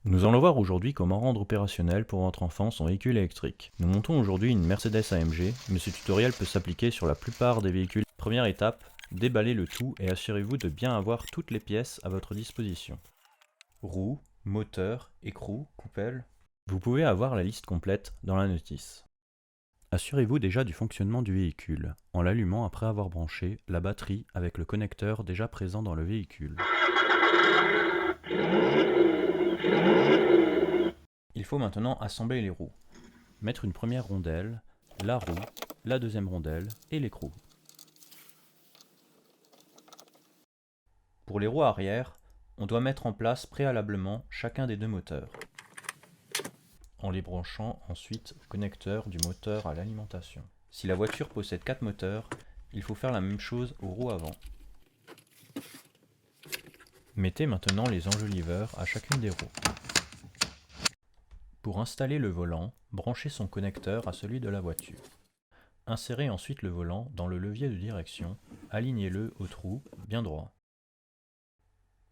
Nous allons voir aujourd'hui comment rendre opérationnel pour votre enfant son véhicule électrique. Nous montons aujourd'hui une Mercedes AMG, mais ce tutoriel peut s'appliquer sur la plupart des véhicules. Première étape, déballez le tout et assurez-vous de bien avoir toutes les pièces à votre disposition. Roues, moteur, écrou, coupelle. Vous pouvez avoir la liste complète dans la notice. Assurez-vous déjà du fonctionnement du véhicule, en l'allumant après avoir branché la batterie avec le connecteur déjà présent dans le véhicule. Il faut maintenant assembler les roues. Mettre une première rondelle, la roue, la deuxième rondelle et l'écrou. Pour les roues arrière, on doit mettre en place préalablement chacun des deux moteurs, en les branchant ensuite au connecteur du moteur à l'alimentation. Si la voiture possède 4 moteurs, il faut faire la même chose aux roues avant. Mettez maintenant les enjoliveurs à chacune des roues. Pour installer le volant, branchez son connecteur à celui de la voiture. Insérez ensuite le volant dans le levier de direction, alignez-le au trou bien droit.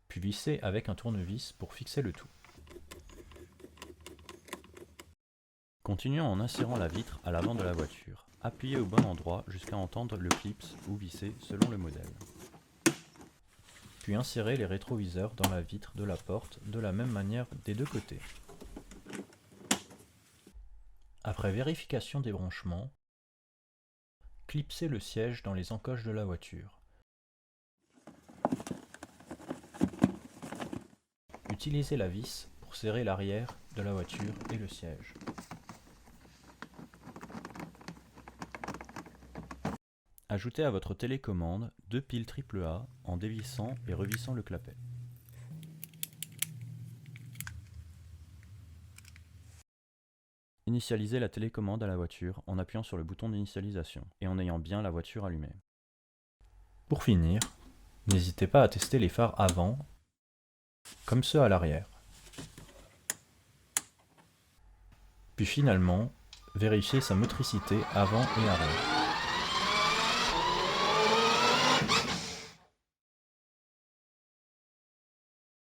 Puis vissez avec un tournevis pour fixer le tout. Continuons en insérant la vitre à l'avant de la voiture. Appuyez au bon endroit jusqu'à entendre le clips ou visser selon le modèle. Puis insérez les rétroviseurs dans la vitre de la porte de la même manière des deux côtés. Après vérification des branchements, clipsez le siège dans les encoches de la voiture. Utilisez la vis pour serrer l'arrière de la voiture et le siège. Ajoutez à votre télécommande 2 piles AAA en dévissant et revissant le clapet. Initialisez la télécommande à la voiture en appuyant sur le bouton d'initialisation et en ayant bien la voiture allumée. Pour finir, n'hésitez pas à tester les phares avant comme ceux à l'arrière. Puis finalement, vérifiez sa motricité avant et arrière.